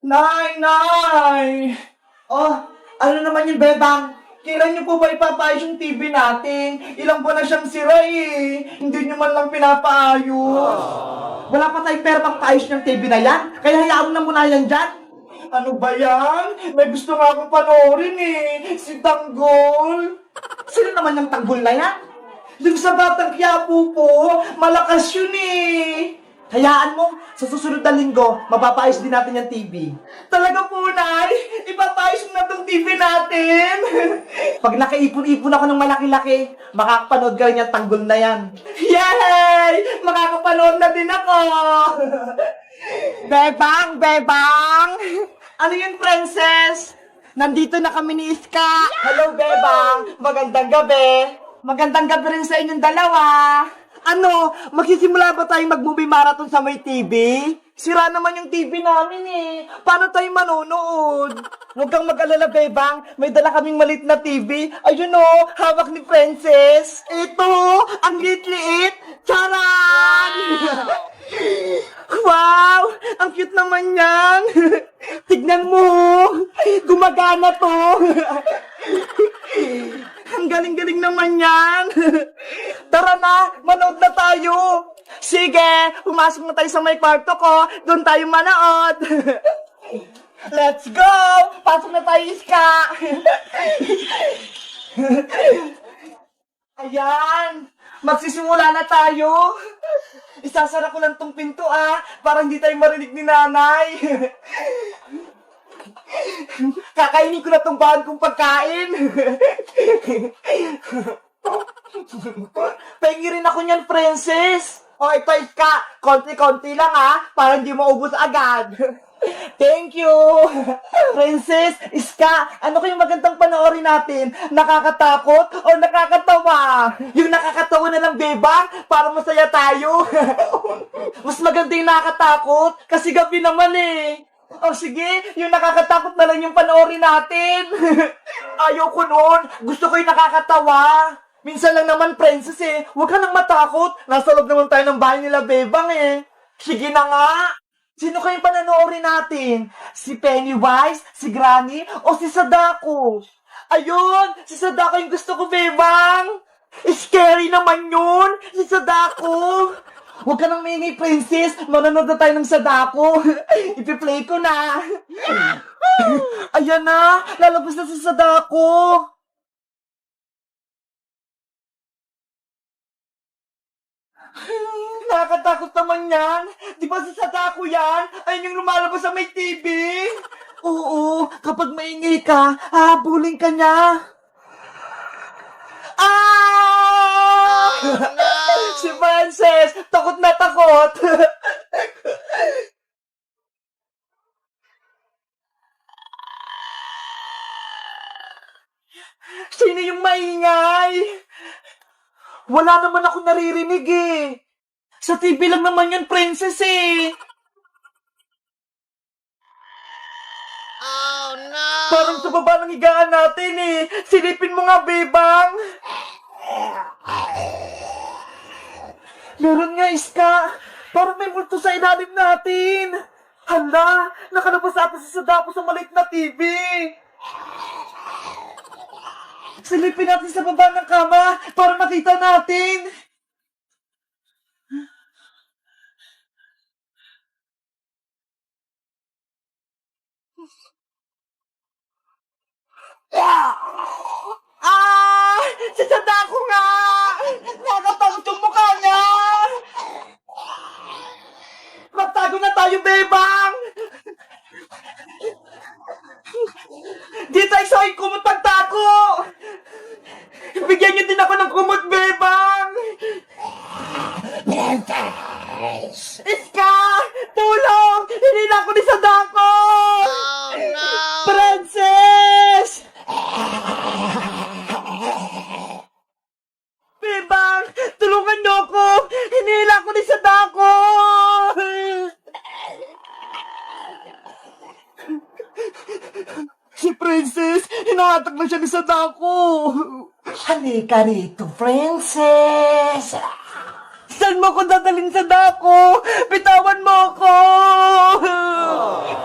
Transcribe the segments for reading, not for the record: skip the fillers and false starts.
Nay! Nay! Oh, ano naman yung bebang? Kailan niyo po ba ipapaayos yung TV natin? Ilang buwan na siyang sira eh. Hindi niyo man lang pinapaayos. Wala pa tayong pera pang paayos ng TV na yan. Kaya hayaan mo na muna yan dyan. Ano ba yan? May gusto nga akong panoorin eh. Si Tanggol. Sino naman yung Tanggol na yan? Yung sa Batang Quiapo po, malakas yun eh. Hayaan mo, sa susunod na linggo, mapapaayos din natin yung TV. Talaga po, Nay? Ipapaayos mo na tong TV natin? Pag nakaipon-ipon ako ng malaki-laki, makakapanood ka rin yung Tanggol na yan. Yay! Makakapanood na din ako! Bebang! Bebang! Ano yun, princess? Nandito na kami ni Iska. Hello, Bebang. Magandang gabi. Magandang gabi rin sa inyong dalawa. Ano, magsisimula ba tayong mag-movie marathon sa may TV? Sira naman yung TV namin eh. Paano tayo manonood? Huwag kang mag-alala, Bebang. May dala kaming malit na TV. Ayun o, hawak ni Princess. Ito, ang liit-liit. Charan! Wow! Ang cute naman yan! Tignan mo! Gumagana to! Ang galing-galing naman yan! Tara na! Manood na tayo! Sige! Pumasok na tayo sa may kwarto ko! Doon tayo manood! Let's go! Pasok na tayo, Iska! Ayan! Magsisimula na tayo! Isasara ko lang tong pinto para hindi tayo marinig ni nanay. Kakainin ko na tong bahan kong pagkain. Pengi rin ako niyan, princess. O, ito Iska, konti-konti lang para hindi maubos agad. Thank you! Princess, Iska, ano kayong magandang panoorin natin? Nakakatakot o nakakatawa? Yung nakakatawa na lang, Bebang, para masaya tayo. Mas maganda yung nakakatakot, kasi gabi naman eh. O sige, yung nakakatakot na lang yung panoorin natin. Ayaw ko noon, gusto ko yung nakakatawa. Minsan lang naman, princess eh, huwag ka nang matakot. Nasa loob naman tayo ng bahay nila, Bebang eh. Sige na nga. Sino kayong pananoorin natin? Si Pennywise, si Granny, o si Sadako? Ayun! Si Sadako yung gusto ko, Bebang! Scary naman yun! Si Sadako! Huwag ka nang maingay, princess! Manonood na tayo ng Sadako! Ipi-play ko na! Ayan na! Lalabas na si Sadako! Nakakatakot naman yan. Di ba sa Sadako yan? Ayun yung lumalabas sa may TV. Oo, kapag maingay ka, hahabulin ka niya. Ah! Oh, no! Si Frances, takot na takot. Sino yung maingay? Wala naman ako naririnig eh. Sa TV lang naman yun, princess eh. Oh no! Parang sa baba ng higaan natin eh. Silipin mo nga, Bebang. Meron nga, Iska. Parang may multo sa ilalim natin. Hala, nakalabas ata si Sadako sa maliit na TV. Silipin natin sa baba ng kama para makita natin. Ah! Si Sadako nga! Nakatangos yung mukha niya! Magtago na tayo, Bebang! Di tayo sa aking kumot pagtago! Bigyan niyo din ako ng kumot, Bebang! Iska! Tulong! Hinila ko ni Sadako! Oh no! Princess! Bebang! Tulungan niyo ako! Hinila ko ni Sadako! Si Princess, hinahatak na siya ni Sadako. Halika rito, Princess. Sadako! Saan mo ko dadalhin sa dako? Bitawan mo ako!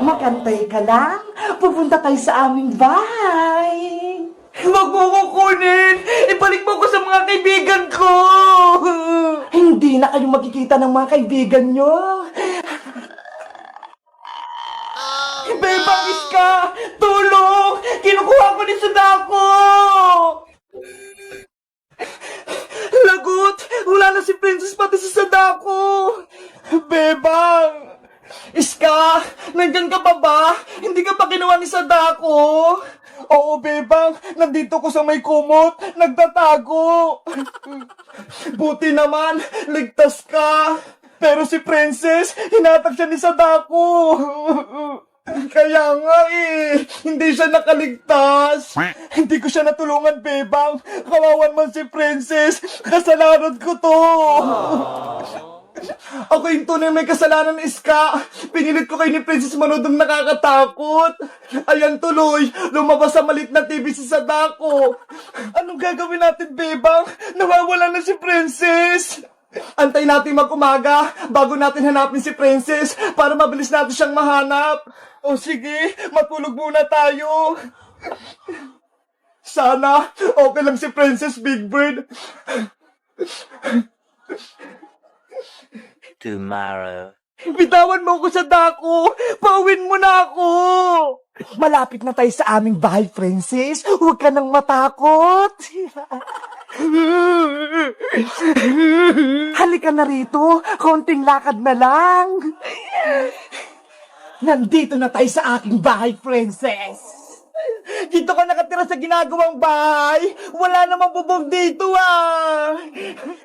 Magantay ka lang. Pupunta tayo sa aming bahay. Huwag mo ko kunin! Ibalik mo ko sa mga kaibigan ko! Hindi na kayo magkikita ng mga kaibigan nyo. Bebang Iska! Tulong! Kinukuha ko ni Sadako! Lagot! Wala na si Princess pati si Sadako! Bebang! Iska! Nandyan ka pa ba? Hindi ka pa ginawa ni Sadako? Oo, Bebang. Nandito ko sa may kumot. Nagtatago. Buti naman. Ligtas ka. Pero si Princess, hinatag siya ni Sadako. Kaya nga eh, hindi siya nakaligtas. Hindi ko siya natulungan, Bebang. Kawawan man si Princess. Kasalanan ko to. Ako yung tunay may kasalanan, Iska. Pinilit ko kay ni Princess manood ng nakakatakot. Ayan tuloy, lumabas sa malit na TV si Sadako. Anong gagawin natin, Bebang? Nawawala na si Princess. Antay natin mag-umaga bago natin hanapin si Princess para mabilis natin siyang mahanap. O sige, matulog muna tayo. Sana okay lang si Princess Big Bird. Tomorrow. Bitawan mo ako sa dako! Pauwin mo na ako! Malapit na tayo sa aming bahay, Princess. Huwag ka nang matakot. Halika na rito. Konting lakad na lang. Nandito na tayo sa aking bahay, Princess. Dito ka nakatira sa ginagawang bahay. Wala namang bubong dito ah.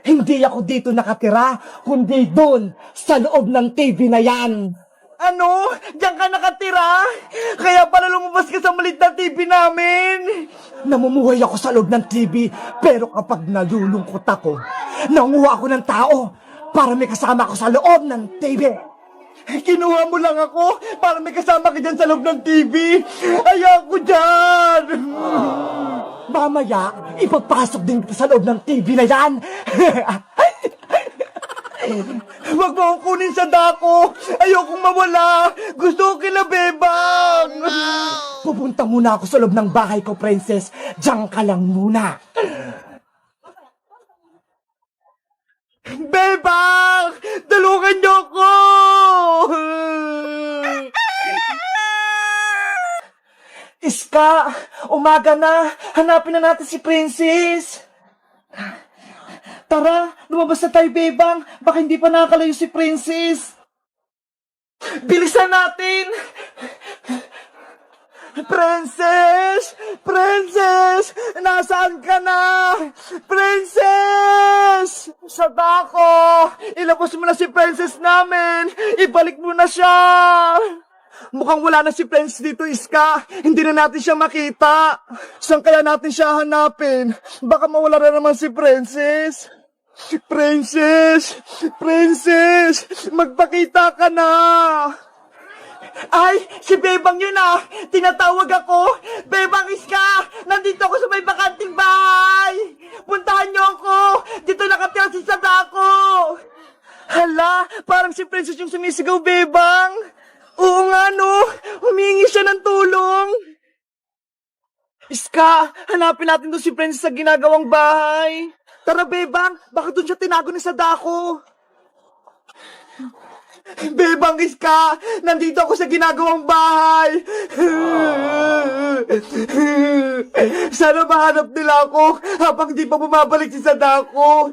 Hindi ako dito nakatira, kundi doon, sa loob ng TV na yan. Ano? Diyan ka nakatira? Kaya pala lumabas ka sa maliit na TV namin. Namumuhay ako sa loob ng TV, pero kapag nalulungkot ako, nanguha ako ng tao para may kasama ako sa loob ng TV. Kinuha mo lang ako para may kasama ka dyan sa loob ng TV. Ayoko dyan! Mamaya, ipapasok din kita sa loob ng TV na yan. Huwag mo akong kunin sa dako. Ayokong mawala. Gusto ko kila Bebang. Pupunta muna ako sa loob ng bahay ko, Princess. Diyan ka lang muna. Bebang! Tulungan niyo ko! Iska, umaga na. Hanapin na natin si Princess. Tara, lumabas na tayo, Bebang. Baka hindi pa nakakalayo si Princess. Bilisan natin! Princess! Princess! Nasaan ka na? Princess! Sadako! Ilabas mo na si Princess namin! Ibalik mo na siya! Mukhang wala na si Princess dito, Iska. Hindi na natin siya makita. Saan kaya natin siya hanapin? Baka mawala na naman si Princess. Princess! Princess! Magpakita ka na! Ay, si Bebang yun ah! Tinatawag ako! Bebang Iska! Nandito ako sa may bakanting bahay! Puntahan niyo ako! Dito nakatira si Sadako! Hala, parang si Princess yung sumisigaw, Bebang! Oo nga no! Humingi siya ng tulong! Iska, hanapin natin doon si Princess sa ginagawang bahay! Tara, Bebang! Baka doon siya tinago ni Sadako! Bebang Iska! Nandito ako sa ginagawang bahay! Sana mahanap nila ako habang di pa bumabalik si Sadako!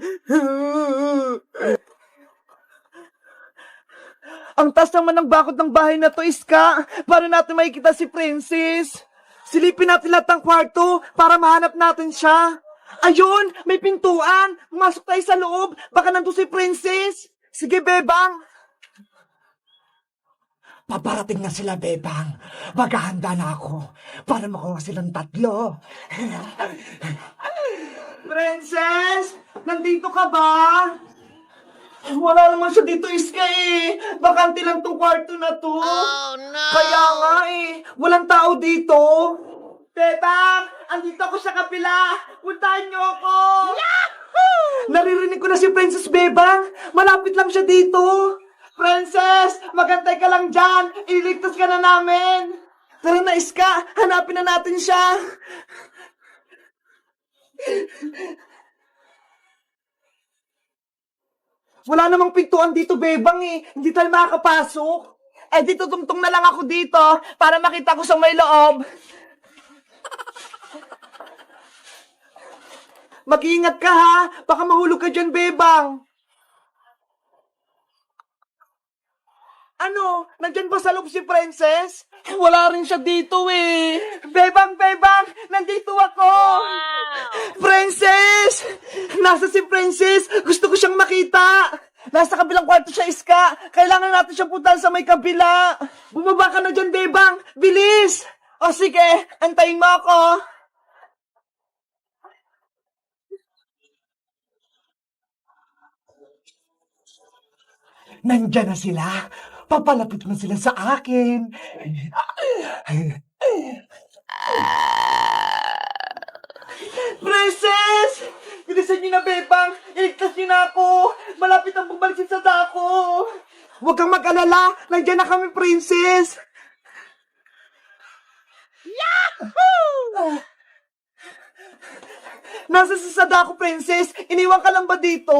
Ang taas naman ng bakod ng bahay na to, Iska! Para natin makikita si Princess! Silipin natin lahat ng kwarto para mahanap natin siya! Ayun! May pintuan! Pumasok tayo sa loob! Baka nandun si Princess! Sige, Bebang! Paparating na sila, Bebang. Maghahanda na ako para makuha silang tatlo. Princess! Nandito ka ba? Wala naman siya dito, Iska eh. Bakante lang tong kwarto na to. Oh no! Kaya nga eh. Walang tao dito. Bebang! Andito ako sa kapila! Puntahan niyo ako! Naririnig ko na si Princess Bebang! Malapit lang siya dito! Princess! Magantay ka lang dyan! Ililigtas ka na namin! Tara na, Iska! Hanapin na natin siya! Wala namang pintuan dito, Bebang eh! Hindi tayo makakapasok! Eh, dito tungtong na lang ako dito para makita ko sa may loob. Mag-iingat ka ha! Baka mahulog ka dyan, Bebang! Ano? Nandyan ba sa loob si Princess? Wala rin siya dito eh! Bebang! Bebang! Nandito ako! Princess! Nasa si Princess! Gusto ko siyang makita! Nasa kabilang kwarto siya, Iska! Kailangan natin siyang puntahan sa may kabila! Bumaba ka na dyan, Bebang! Bilis! O sige, antayin mo ako! Nandyan na sila. Papalapit na sila sa akin. Princess! Bilisan niyo na, Bebang! Iligtas niyo na ako! Malapit ang bumalik si Sadako! Huwag kang mag-alala! Nandyan na kami, Princess! Yahoo! Nasa si Sadako, Princess? Iniwan ka lang ba dito?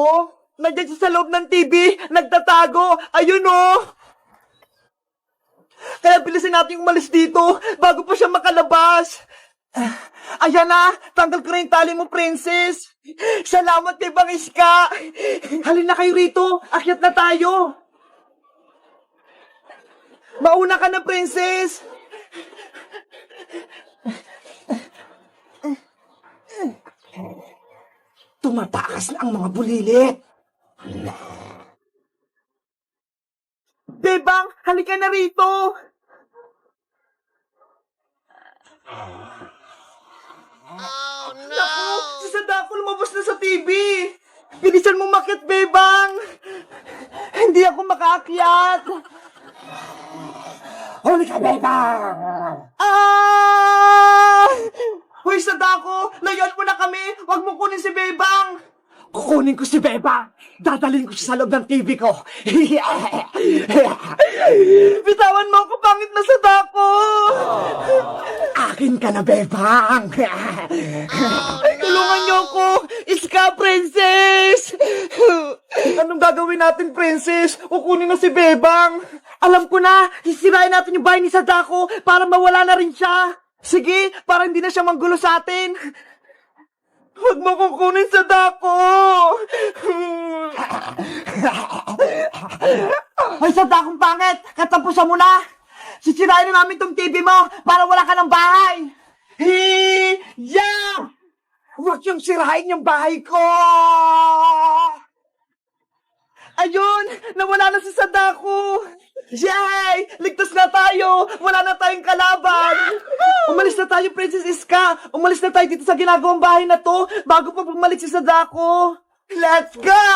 Nandiyan siya sa loob ng TV, nagtatago. Ayun oh! Kaya bilisan natin umalis dito bago pa siya makalabas. Ayan na, tanggal ko na yung tali mo, Princess. Salamat kay Bang Iska. Halina kayo rito, akyat na tayo. Mauna ka na, Princess. Tumatakas na ang mga bulilit. Bebang, halika na rito! Oh, no! Naku, si Sadako lumabas na sa TV! Bilisan mo makit, Bebang! Hindi ako makaakyat! Huli ka, Bebang! Ah! Hoy, Sadako! Layuan mo na kami! Huwag mo kunin si Bebang! Kukunin ko si Bebang! Dadalhin ko siya sa loob ng TV ko! Bitawan mo ako, pangit na Sadako! Akin ka na, Bebang! Tulungan niyo ako! Iska, Princess! Anong gagawin natin, Princess? Kukunin na si Bebang! Alam ko na! Sisirain natin yung bahay ni Sadako para mawala na rin siya! Sige, para hindi na siya manggulo sa atin! Huwag mo kukunin sa dako! Ay, sa dakong pangit! Katapusan mo na! Sisirain na namin tong TV mo para wala ka ng bahay! Hiya! Huwag yung sirain yung bahay ko! Ayun! Nawala na si Sadako! Yay! Ligtas na tayo! Wala na tayong kalaban! Umalis na tayo, Princess Iska! Umalis na tayo dito sa ginagawang bahay na to bago pa bumalik si Sadako! Let's go!